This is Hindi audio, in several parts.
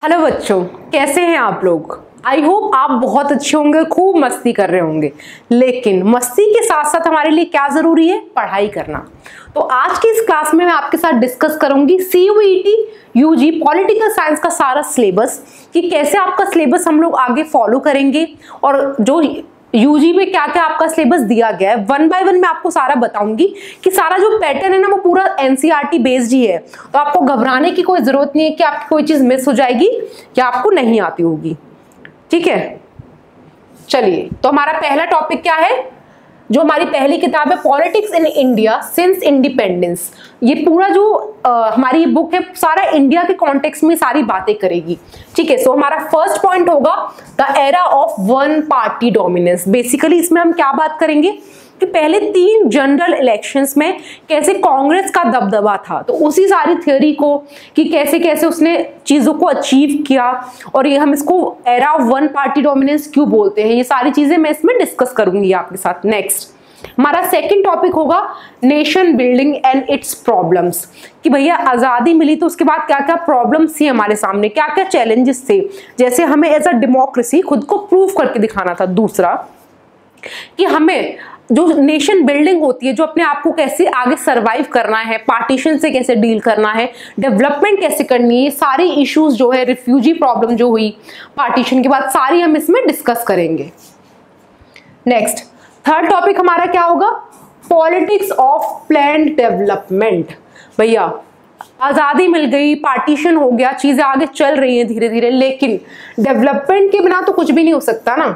हेलो बच्चों, कैसे हैं आप लोग। आई होप आप बहुत अच्छे होंगे, खूब मस्ती कर रहे होंगे। लेकिन मस्ती के साथ साथ हमारे लिए क्या जरूरी है, पढ़ाई करना। तो आज की इस क्लास में मैं आपके साथ डिस्कस करूंगी CUET UG पॉलिटिकल साइंस का सारा सिलेबस, कि कैसे आपका सिलेबस हम लोग आगे फॉलो करेंगे और जो यूजी में क्या क्या आपका सिलेबस दिया गया है वन बाय वन मैं आपको सारा बताऊंगी कि सारा जो पैटर्न है ना वो पूरा एनसीईआरटी बेस्ड ही है। तो आपको घबराने की कोई जरूरत नहीं है कि आपकी कोई चीज मिस हो जाएगी या आपको नहीं आती होगी। ठीक है, चलिए तो हमारा पहला टॉपिक क्या है, जो हमारी पहली किताब है politics in India since independence. ये पूरा जो हमारी बुक है सारा इंडिया के कॉन्टेक्स्ट में सारी बातें करेगी। ठीक है, सो हमारा फर्स्ट पॉइंट होगा the era of one party dominance. Basically इसमें हम क्या बात करेंगे कि पहले 3 जनरल इलेक्शंस में कैसे कांग्रेस का दबदबा था, तो उसी सारी थ्योरी को कि कैसे कैसे उसने चीजों को अचीव किया और ये हम इसको era of one party dominance क्यों बोलते हैं, ये सारी चीजें मैं इसमें डिस्कस करूंगी आपके साथ। नेक्स्ट हमारा सेकंड टॉपिक होगा nation building and it's problems, कि भैया आजादी मिली तो उसके बाद क्या क्या प्रॉब्लम्स थी हमारे सामने, क्या क्या चैलेंजेस थे, जैसे हमें एज अ डेमोक्रेसी खुद को प्रूव करके दिखाना था। दूसरा कि हमें जो नेशन बिल्डिंग होती है, जो अपने आप को कैसे आगे सरवाइव करना है, पार्टीशन से कैसे डील करना है, डेवलपमेंट कैसे करनी है, ये सारी इश्यूज जो है, रिफ्यूजी प्रॉब्लम जो हुई पार्टीशन के बाद, सारी हम इसमें डिस्कस करेंगे। नेक्स्ट थर्ड टॉपिक हमारा क्या होगा, पॉलिटिक्स ऑफ प्लैन्ड डेवलपमेंट। भैया आजादी मिल गई, पार्टीशन हो गया, चीजें आगे चल रही हैं धीरे धीरे, लेकिन डेवलपमेंट के बिना तो कुछ भी नहीं हो सकता ना।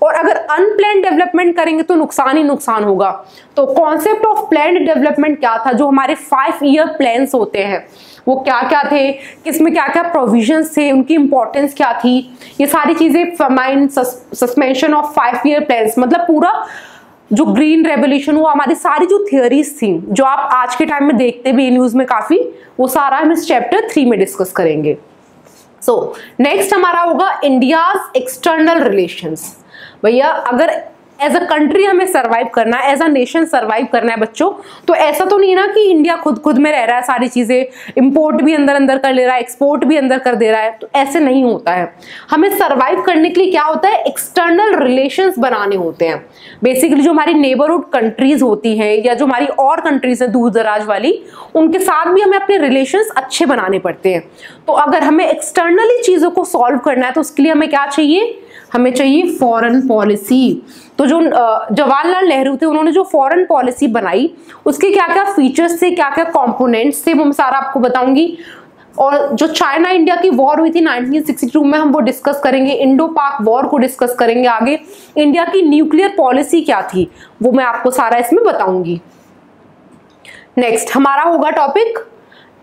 और अगर अनप्लान डेवलपमेंट करेंगे तो नुकसान ही नुकसान होगा। तो कॉन्सेप्ट ऑफ प्लान्ड डेवलपमेंट क्या था, जो हमारे 5 ईयर प्लान्स होते हैं वो क्या क्या थे, किसमें क्या क्या प्रोविजंस थे, उनकी इंपॉर्टेंस क्या थी, ये सारी चीजें फर्माइन सस्पेंशन ऑफ 5 ईयर प्लान्स, मतलब पूरा जो ग्रीन रेवोल्यूशन हुआ, हमारी सारी जो थियोरीज थी जो आप आज के टाइम में देखते भी न्यूज में काफी, वो सारा हम इस चैप्टर 3 में डिस्कस करेंगे। सो नेक्स्ट हमारा होगा इंडियाज एक्सटर्नल रिलेशंस। भैया अगर एज अ कंट्री हमें सरवाइव करना है, एज अ नेशन सरवाइव करना है बच्चों, तो ऐसा तो नहीं ना कि इंडिया खुद में रह रहा है, सारी चीजें इंपोर्ट भी अंदर कर ले रहा है, एक्सपोर्ट भी अंदर कर दे रहा है, तो ऐसे नहीं होता है। हमें सरवाइव करने के लिए क्या होता है, एक्सटर्नल रिलेशंस बनाने होते हैं। बेसिकली जो हमारी नेबरहुड कंट्रीज होती हैं या जो हमारी और कंट्रीज हैं दूर दराज वाली, उनके साथ भी हमें अपने रिलेशंस अच्छे बनाने पड़ते हैं। तो अगर हमें एक्सटर्नली चीजों को सॉल्व करना है तो उसके लिए हमें क्या चाहिए, हमें चाहिए फॉरेन पॉलिसी। तो जो जवाहरलाल नेहरू थे, उन्होंने जो फॉरेन पॉलिसी बनाई उसके क्या क्या फीचर्स थे, क्या क्या कंपोनेंट्स थे, वो मैं सारा आपको बताऊंगी। और जो चाइना इंडिया की वॉर हुई थी 1962 में, हम वो डिस्कस करेंगे। इंडो पाक वॉर को डिस्कस करेंगे आगे। इंडिया की न्यूक्लियर पॉलिसी क्या थी वो मैं आपको सारा इसमें बताऊंगी। नेक्स्ट हमारा होगा topic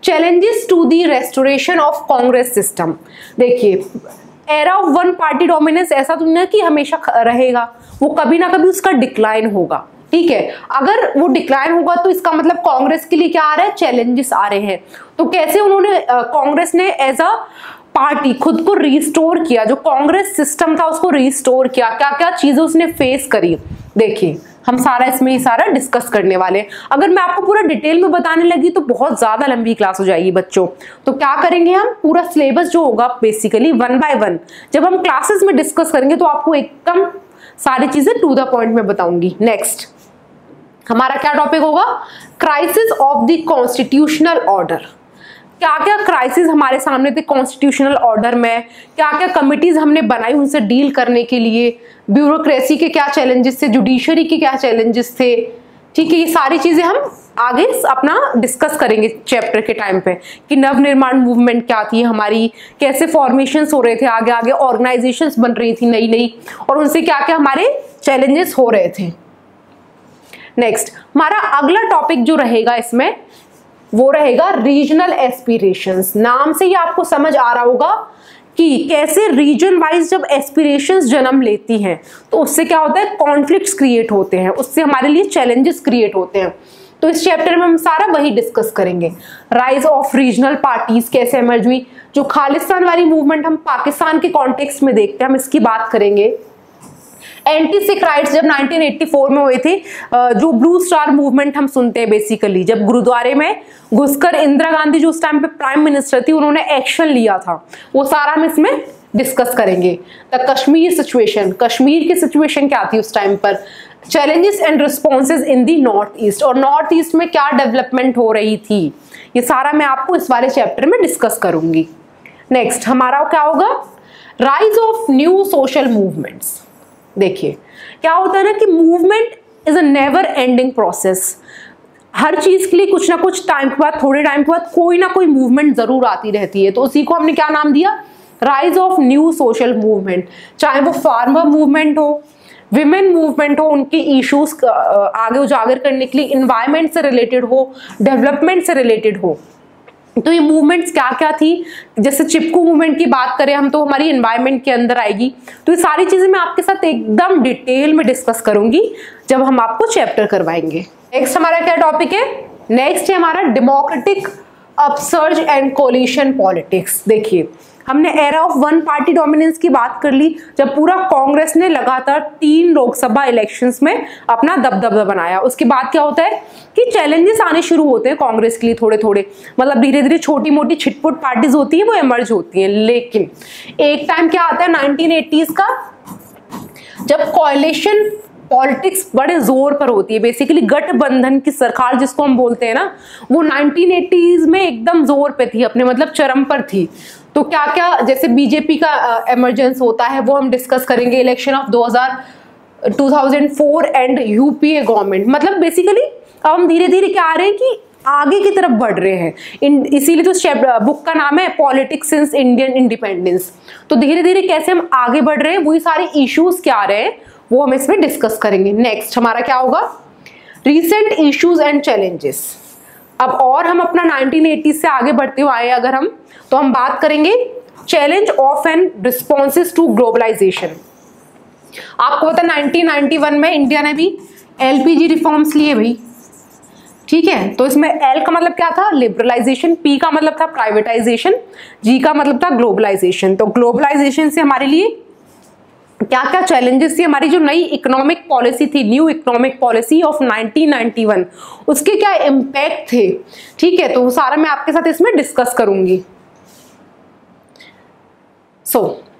challenges to the restoration of Congress system. देखिए era of one party dominance ऐसा तो नहीं कि हमेशा रहेगा, वो कभी ना कभी उसका डिक्लाइन होगा। ठीक है, अगर वो डिक्लाइन होगा तो इसका मतलब कांग्रेस के लिए क्या आ रहा है, चैलेंजेस आ रहे हैं। तो कैसे उन्होंने कांग्रेस ने एज अ पार्टी खुद को रिस्टोर किया, जो कांग्रेस सिस्टम था उसको रिस्टोर किया, क्या क्या चीजें उसने फेस करी, देखिए हम सारा इसमें ही सारा डिस्कस करने वाले हैं। अगर मैं आपको पूरा डिटेल में बताने लगी तो बहुत ज्यादा लंबी क्लास हो जाएगी बच्चों। तो क्या करेंगे, हम पूरा सिलेबस जो होगा बेसिकली वन बाय वन जब हम क्लासेस में डिस्कस करेंगे तो आपको एकदम सारी चीजें टू द पॉइंट में बताऊंगी। नेक्स्ट हमारा क्या टॉपिक होगा, crisis of the constitutional order. क्या क्या क्राइसिस हमारे सामने थे कॉन्स्टिट्यूशनल ऑर्डर में, क्या क्या कमिटीज हमने बनाई उनसे डील करने के लिए, ब्यूरोक्रेसी के क्या चैलेंजेस थे, जुडिशरी के क्या चैलेंजेस थे। ठीक है, ये सारी चीजें हम आगे अपना डिस्कस करेंगे चैप्टर के टाइम पे, कि नवनिर्माण मूवमेंट क्या थी हमारी, कैसे फॉर्मेशंस हो रहे थे, आगे आगे ऑर्गेनाइजेशंस बन रही थी नई नई, और उनसे क्या क्या हमारे चैलेंजेस हो रहे थे। नेक्स्ट हमारा अगला टॉपिक जो रहेगा इसमें वो रहेगा रीजनल एस्पिरेशंस। नाम से ही आपको समझ आ रहा होगा कि कैसे रीजन वाइज जब एस्पिरेशंस जन्म लेती हैं तो उससे क्या होता है, कॉन्फ्लिक्ट्स क्रिएट होते हैं, उससे हमारे लिए चैलेंजेस क्रिएट होते हैं। तो इस चैप्टर में हम सारा वही डिस्कस करेंगे। राइज ऑफ रीजनल पार्टीज कैसे इमर्ज हुई, जो खालिस्तान वाली मूवमेंट हम पाकिस्तान के कॉन्टेक्स्ट में देखते हैं, हम इसकी बात करेंगे। एंटी सिख राइट्स जब 1984 में हुए थे, जो ब्लू स्टार मूवमेंट हम सुनते हैं बेसिकली, जब गुरुद्वारे में घुसकर इंदिरा गांधी जो उस टाइम पे प्राइम मिनिस्टर थी उन्होंने एक्शन लिया था, वो सारा हम इसमें डिस्कस करेंगे। द कश्मीर सिचुएशन, कश्मीर की सिचुएशन क्या थी उस टाइम पर, challenges and responses in the north east, और नॉर्थ ईस्ट में क्या डेवलपमेंट हो रही थी, ये सारा मैं आपको इस वाले चैप्टर में डिस्कस करूंगी। नेक्स्ट हमारा क्या होगा, rise of new social movements. देखिए क्या होता है ना कि movement is a never ending process, हर चीज के लिए कुछ ना कुछ टाइम के बाद, थोड़े टाइम के बाद कोई ना कोई मूवमेंट जरूर आती रहती है, तो उसी को हमने क्या नाम दिया, rise of new social movement. चाहे वो फार्मर मूवमेंट हो, विमेन मूवमेंट हो, उनकी इश्यूज आगे उजागर करने के लिए, इन्वायरमेंट से रिलेटेड हो, डेवलपमेंट से रिलेटेड हो, तो ये मूवमेंट्स क्या क्या थी। जैसे चिपकू मूवमेंट की बात करें हम तो हमारी एनवायरनमेंट के अंदर आएगी, तो ये सारी चीजें मैं आपके साथ एकदम डिटेल में डिस्कस करूंगी जब हम आपको चैप्टर करवाएंगे। नेक्स्ट हमारा क्या टॉपिक है, नेक्स्ट है हमारा democratic upsurge and coalition politics. देखिए हमने era of one party dominance की बात कर ली, जब पूरा कांग्रेस ने लगातार 3 लोकसभा इलेक्शंस में अपना दबदबा बनाया। उसके बाद क्या होता है कि चैलेंजेस आने शुरू होते हैं कांग्रेस के लिए, थोड़े थोड़े, मतलब धीरे धीरे छोटी मोटी छिटपुट पार्टीज होती है वो इमर्ज होती हैं। लेकिन एक टाइम क्या आता है 1980s का, जब कोalition पॉलिटिक्स बड़े जोर पर होती है, बेसिकली गठबंधन की सरकार जिसको हम बोलते हैं ना, वो 1980s में एकदम जोर पे थी, अपने मतलब चरम पर थी। तो क्या क्या, जैसे बीजेपी का एमरजेंस होता है वो हम डिस्कस करेंगे, election of 2004 and UPA government, मतलब बेसिकली अब हम धीरे धीरे क्या आ रहे हैं कि आगे की तरफ बढ़ रहे हैं, इसीलिए तो बुक का नाम है पॉलिटिक्स सिंस इंडियन इंडिपेंडेंस। तो धीरे धीरे कैसे हम आगे बढ़ रहे हैं, वही सारे इश्यूज क्या आ रहे हैं वो हम इसमें डिस्कस करेंगे। नेक्स्ट हमारा क्या होगा, रीसेंट इश्यूज एंड चैलेंजेस। अब और हम अपना 1980 से आगे बढ़ते हुए आए अगर हम, तो हम बात करेंगे challenge of and responses to globalization. आपको पता 1991 में इंडिया ने भी एलपीजी रिफॉर्म्स लिए भाई, ठीक है। तो इसमें एल का मतलब क्या था, लिबरलाइजेशन, पी का मतलब था प्राइवेटाइजेशन, जी का मतलब था ग्लोबलाइजेशन। तो ग्लोबलाइजेशन से हमारे लिए क्या क्या चैलेंजेस थी, हमारी जो नई इकोनॉमिक पॉलिसी थी, न्यू इकोनॉमिक पॉलिसी ऑफ 1991, उसके क्या इम्पैक्ट थे, ठीक है। तो वो सारा मैं आपके साथ इसमें डिस्कस करूंगी।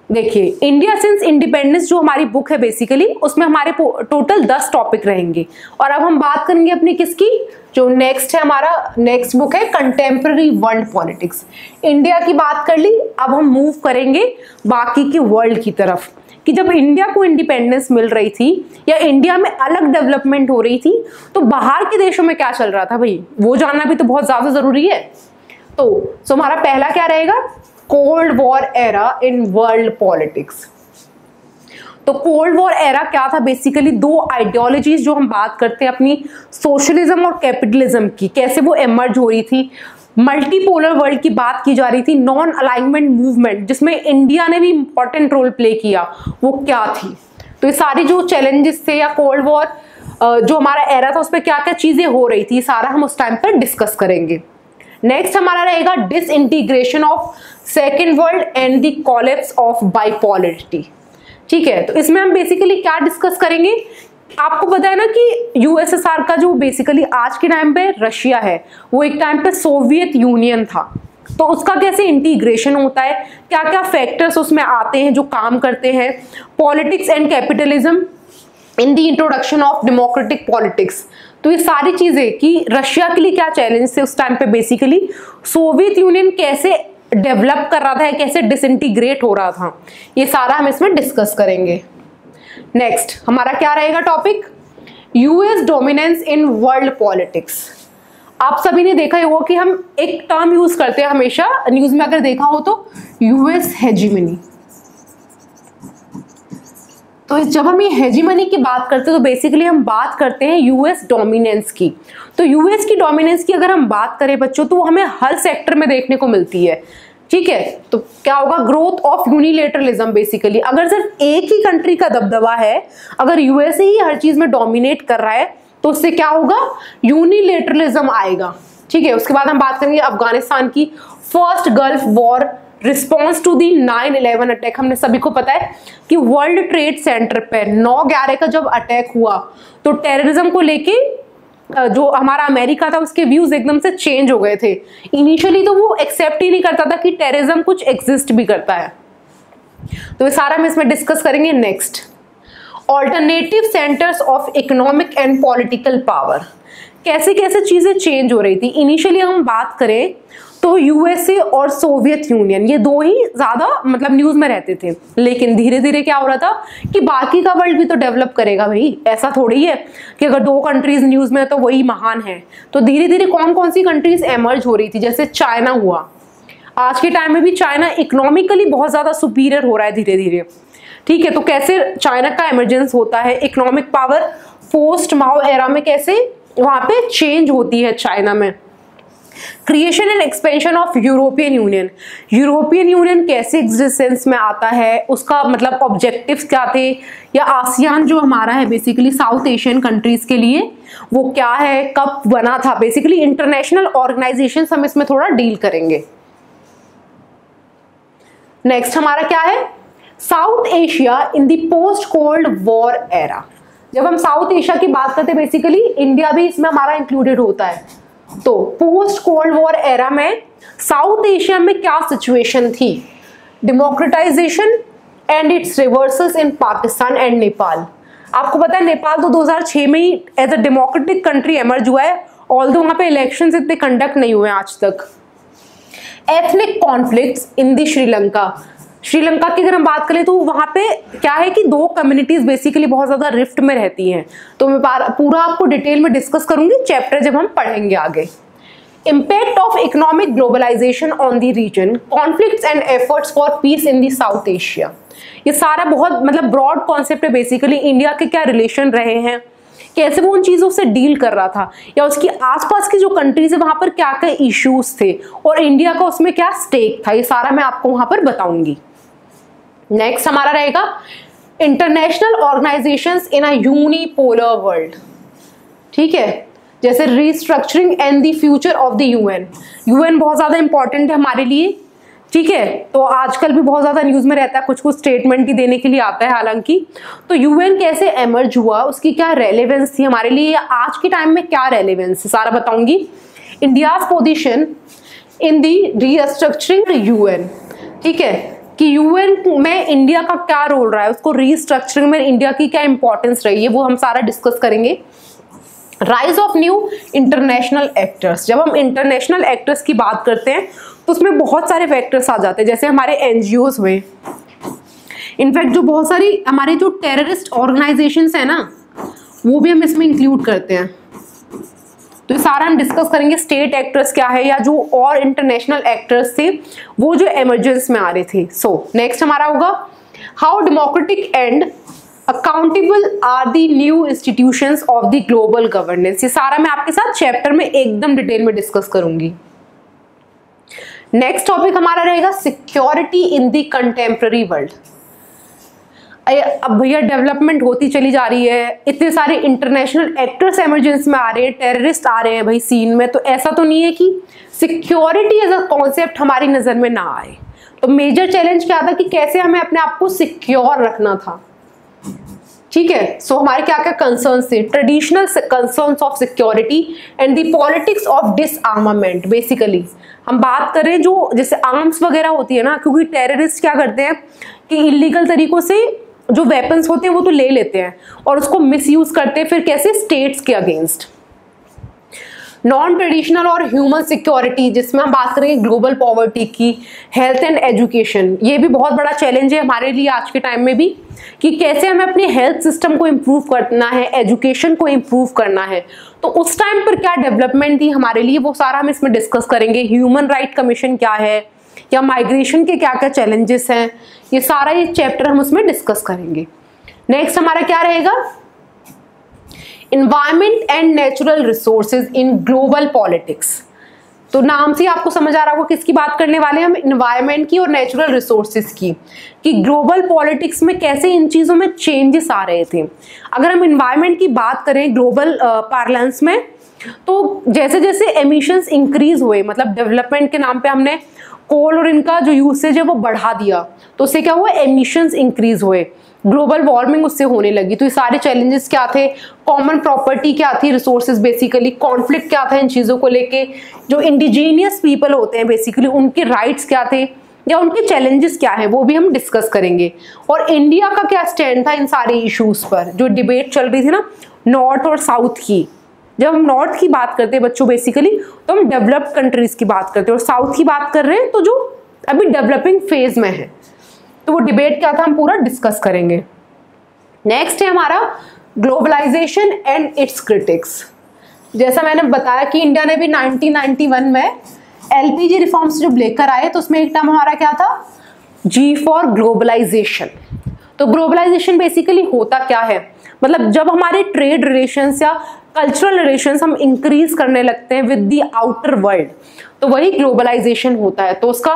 देखिए इंडिया सिंस इंडिपेंडेंस जो हमारी बुक है बेसिकली, उसमें हमारे टोटल 10 टॉपिक रहेंगे। और अब हम बात करेंगे अपनी किसकी, जो नेक्स्ट है हमारा नेक्स्ट बुक है कंटेम्प्रेरी वर्ल्ड पॉलिटिक्स। इंडिया की बात कर ली, अब हम मूव करेंगे बाकी की वर्ल्ड की तरफ, कि जब इंडिया को इंडिपेंडेंस मिल रही थी या इंडिया में अलग डेवलपमेंट हो रही थी, तो बाहर के देशों में क्या चल रहा था भाई, वो जानना भी तो बहुत ज्यादा जरूरी है। तो हमारा पहला क्या रहेगा, cold war era in world politics. तो कोल्ड वॉर एरा क्या था, बेसिकली 2 आइडियोलॉजीज जो हम बात करते हैं अपनी, सोशलिज्म और कैपिटलिज्म की, कैसे वो एमर्ज हो रही थी। मल्टीपोलर वर्ल्ड की बात की जा रही थी, नॉन अलाइनमेंट मूवमेंट जिसमें इंडिया ने भी इंपॉर्टेंट रोल प्ले किया, वो क्या थी। तो ये सारी जो चैलेंजेस थे या कोल्ड वॉर जो हमारा एरा था उस पर क्या क्या चीजें हो रही थी, सारा हम उस टाइम पर डिस्कस करेंगे। नेक्स्ट हमारा रहेगा disintegration of second world and the collapse of bipolarity, ठीक है। तो इसमें हम बेसिकली क्या डिस्कस करेंगे, आपको पता है ना कि यूएसएसआर का जो बेसिकली आज के टाइम पे रशिया है, वो एक टाइम पे सोवियत यूनियन था, तो उसका कैसे इंटीग्रेशन होता है, क्या क्या फैक्टर्स उसमें आते हैं जो काम करते हैं, politics and capitalism in the introduction of democratic politics. तो ये सारी चीजें कि रशिया के लिए क्या चैलेंज थे उस टाइम पे, बेसिकली सोवियत यूनियन कैसे डेवलप कर रहा था, कैसे डिसइंटीग्रेट हो रहा था, ये सारा हम इसमें डिस्कस करेंगे। नेक्स्ट हमारा क्या रहेगा topic, US dominance in world politics. आप सभी ने देखा होगा कि हम एक टर्म यूज करते हैं हमेशा न्यूज में, अगर देखा हो तो यूएस हेजीमनी। तो जब हम ये हेजीमनी की बात करते हैं तो बेसिकली हम बात करते हैं यूएस डोमिनेंस की। तो यूएस की डोमिनेंस की अगर हम बात करें बच्चों, तो वो हमें हर सेक्टर में देखने को मिलती है, ठीक है। तो क्या होगा, ग्रोथ ऑफ यूनिलेटरलिज्म। बेसिकली अगर सिर्फ एक ही कंट्री का दबदबा है, अगर यूएसए ही हर चीज में डोमिनेट कर रहा है, तो उससे क्या होगा, यूनिलेटरलिज्म आएगा, ठीक है। उसके बाद हम बात करेंगे अफगानिस्तान की, first gulf war response to the 9/11 attack. हमने सभी को पता है कि वर्ल्ड ट्रेड सेंटर पे 9/11 का जब अटैक हुआ तो टेररिज्म को लेके जो हमारा अमेरिका था उसके व्यूज एकदम से चेंज हो गए थे। इनिशियली तो वो एक्सेप्ट ही नहीं करता था कि टेररिज्म कुछ एग्जिस्ट भी करता है। तो ये सारा हम इसमें डिस्कस करेंगे। Next, alternative centres of economic and political power. कैसे कैसे चीजें चेंज हो रही थी। इनिशियली हम बात करें तो यूएसए और सोवियत यूनियन, ये दो ही ज्यादा मतलब न्यूज में रहते थे, लेकिन धीरे धीरे क्या हो रहा था कि बाकी का वर्ल्ड भी तो डेवलप करेगा भाई। ऐसा थोड़ी है कि अगर दो कंट्रीज न्यूज में है तो वही महान है। तो धीरे धीरे कौन कौन सी कंट्रीज एमर्ज हो रही थी, जैसे चाइना हुआ। आज के टाइम में भी चाइना इकोनॉमिकली बहुत ज्यादा सुपीरियर हो रहा है धीरे धीरे। ठीक है, तो कैसे चाइना का इमरजेंस होता है, इकोनॉमिक पावर पोस्ट माओ एरा में कैसे वहां पे चेंज होती है चाइना में। Creation and expansion of European union. European union कैसे एग्जिस्टेंस में आता है, उसका मतलब ऑब्जेक्टिव्स क्या थे, या आसियान जो हमारा है बेसिकली साउथ एशियन कंट्रीज के लिए, वो क्या है, कब बना था। बेसिकली इंटरनेशनल ऑर्गेनाइजेशन हम इसमें थोड़ा डील करेंगे। नेक्स्ट हमारा क्या है, south Asia in the post cold war era. जब हम साउथ एशिया की बात करते हैं बेसिकली इंडिया भी इसमें हमारा इंक्लूडेड होता है। तो पोस्ट कोल्ड वॉर एरा में साउथ एशिया में क्या सिचुएशन थी, democratisation and its reversals in Pakistan and Nepal. आपको पता है नेपाल तो 2006 में ही as a democratic country emerge हुआ है, ऑल्दो वहां पे इलेक्शंस इतने कंडक्ट नहीं हुए आज तक। एथनिक कॉन्फ्लिक्ट्स इन दी श्रीलंका। श्रीलंका की अगर हम बात करें तो वहां पे क्या है कि दो कम्युनिटीज बेसिकली बहुत ज्यादा रिफ्ट में रहती हैं। तो मैं पूरा आपको डिटेल में डिस्कस करूंगी चैप्टर जब हम पढ़ेंगे आगे। Impact of economic globalization on the region, conflicts and efforts for peace in the South Asia. ये सारा बहुत मतलब ब्रॉड कॉन्सेप्ट है। बेसिकली इंडिया के क्या रिलेशन रहे हैं, कैसे वो उन चीजों से डील कर रहा था, या उसकी आसपास की जो कंट्रीज है वहां पर क्या क्या इश्यूज थे और इंडिया का उसमें क्या स्टेक था, ये सारा मैं आपको वहां पर बताऊंगी। नेक्स्ट हमारा रहेगा international organisations in a unipolar world. ठीक है, जैसे restructuring and the future of the UN. UN बहुत ज्यादा इंपॉर्टेंट है हमारे लिए। ठीक है, तो आजकल भी बहुत ज्यादा न्यूज में रहता है, कुछ कुछ स्टेटमेंट ही देने के लिए आता है हालांकि। तो यूएन कैसे एमर्ज हुआ, उसकी क्या रेलेवेंस थी हमारे लिए, आज के टाइम में क्या रेलेवेंस है, सारा बताऊंगी। India's position in the restructuring UN. ठीक है, कि यूएन में इंडिया का क्या रोल रहा है, उसको रीस्ट्रक्चरिंग में इंडिया की क्या इंपॉर्टेंस रही है, वो हम सारा डिस्कस करेंगे। Rise of new international actors. जब हम इंटरनेशनल एक्टर्स की बात करते हैं तो उसमें बहुत सारे फैक्टर्स आ जाते हैं, जैसे हमारे एनजीओज हुए। इनफैक्ट जो बहुत सारी हमारे जो टेररिस्ट ऑर्गेनाइजेशंस है ना, वो भी हम इसमें इंक्लूड करते हैं। तो सारा हम डिस्कस करेंगे स्टेट एक्टर्स क्या है, या जो और इंटरनेशनल एक्टर्स थे वो जो इमरजेंस में आ रहे थे। सो नेक्स्ट हमारा होगा how democratic and accountable are the new institutions of the global governance. ये सारा मैं आपके साथ चैप्टर में एकदम डिटेल में डिस्कस करूंगी। नेक्स्ट टॉपिक हमारा रहेगा security in the contemporary world. अब भैया डेवलपमेंट होती चली जा रही है, इतने सारे इंटरनेशनल एक्टर्स इमरजेंसी में आ रहे हैं, टेररिस्ट आ रहे हैं भाई सीन में, तो ऐसा तो नहीं है कि सिक्योरिटी एज अ कॉन्सेप्ट हमारी नजर में ना आए। तो मेजर चैलेंज क्या था कि कैसे हमें अपने आप को सिक्योर रखना था। ठीक है, सो हमारे क्या क्या कंसर्न्स थे, traditional concerns of security and the politics of डिसआर्मामेंट। Basically हम बात करें जो जैसे आर्म्स वगैरह होती है ना, क्योंकि टेररिस्ट क्या करते हैं कि इलीगल तरीकों से जो वेपन्स होते हैं वो तो ले लेते हैं और उसको मिसयूज करते हैं, फिर कैसे स्टेट्स के अगेंस्ट। नॉन ट्रेडिशनल और ह्यूमन सिक्योरिटी, जिसमें हम बात करेंगे ग्लोबल पॉवर्टी की, हेल्थ एंड एजुकेशन। ये भी बहुत बड़ा चैलेंज है हमारे लिए आज के टाइम में भी, कि कैसे हमें अपने हेल्थ सिस्टम को इम्प्रूव करना है, एजुकेशन को इम्प्रूव करना है। तो उस टाइम पर क्या डेवलपमेंट थी हमारे लिए, वो सारा हम इसमें डिस्कस करेंगे। ह्यूमन राइट कमीशन क्या है, या माइग्रेशन के क्या क्या चैलेंजेस हैं, ये सारा ये चैप्टर हम उसमें डिस्कस करेंगे। नेक्स्ट हमारा क्या रहेगा, environment and natural resources in global politics. तो नाम से आपको समझ आ रहा होगा किसकी बात करने वाले हैं हम, इन्वायरमेंट की और नेचुरल रिसोर्सेज की, कि ग्लोबल पॉलिटिक्स में कैसे इन चीजों में चेंजेस आ रहे थे। अगर हम इन्वायरमेंट की बात करें ग्लोबल पार्लेंस में, तो जैसे जैसे एमिशंस इंक्रीज हुए, मतलब डेवलपमेंट के नाम पे हमने कोल और इनका जो यूसेज है वो बढ़ा दिया, तो उससे क्या हुआ, एमिशंस इंक्रीज हुए, ग्लोबल वार्मिंग उससे होने लगी। तो ये सारे चैलेंजेस क्या थे, कॉमन प्रॉपर्टी क्या थी, रिसोर्सेज बेसिकली, कॉन्फ्लिक्ट क्या था इन चीज़ों को लेके, जो इंडिजीनियस पीपल होते हैं बेसिकली उनके राइट्स क्या थे या उनके चैलेंजेस क्या है, वो भी हम डिस्कस करेंगे। और इंडिया का क्या स्टैंड था इन सारे इश्यूज पर, जो डिबेट चल रही थी ना नॉर्थ और साउथ की। जब हम नॉर्थ की बात करते हैं बच्चों बेसिकली, तो हम डेवलप्ड कंट्रीज की बात करते हैं, और साउथ की बात कर रहे हैं तो जो अभी डेवलपिंग फेज में है। तो वो डिबेट क्या था हम पूरा डिस्कस करेंगे। नेक्स्ट है हमारा ग्लोबलाइजेशन एंड इट्स क्रिटिक्स। जैसा मैंने बताया कि इंडिया ने भी 1991 में एलपीजी रिफॉर्म्स जब लेकर आए, तो उसमें एक टर्म हमारा क्या था, जी फॉर ग्लोबलाइजेशन। तो ग्लोबलाइजेशन बेसिकली होता क्या है, मतलब जब हमारे ट्रेड रिलेशंस या कल्चरल रिलेशंस हम इंक्रीज करने लगते हैं विद द आउटर वर्ल्ड, तो वही ग्लोबलाइजेशन होता है। तो उसका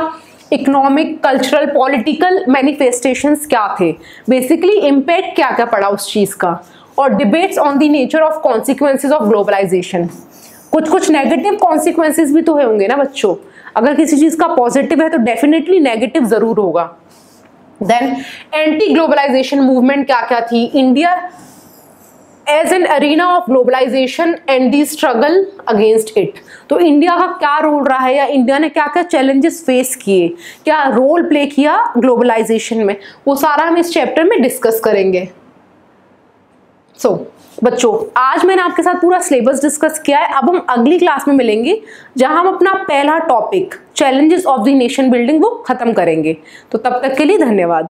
इकोनॉमिक, कल्चरल, पॉलिटिकल मैनिफेस्टेशंस क्या थे, बेसिकली इम्पैक्ट क्या क्या पड़ा उस चीज का, और debates on the nature of consequences of globalization. कुछ कुछ नेगेटिव कॉन्सिक्वेंसेज भी तो होंगे ना बच्चों, अगर किसी चीज का पॉजिटिव है तो डेफिनेटली नेगेटिव जरूर होगा। देन एंटी ग्लोबलाइजेशन मूवमेंट क्या क्या थी, India as an arena of globalization and the struggle against it. तो इंडिया का क्या रोल रहा है, या इंडिया ने क्या क्या चैलेंजेस फेस किए, क्या रोल प्ले किया ग्लोबलाइजेशन में, वो सारा हम इस चैप्टर में डिस्कस करेंगे। बच्चों आज मैंने आपके साथ पूरा सिलेबस डिस्कस किया है। अब हम अगली क्लास में मिलेंगे जहां हम अपना पहला topic challenges of the nation building वो खत्म करेंगे। तो तब तक के लिए धन्यवाद।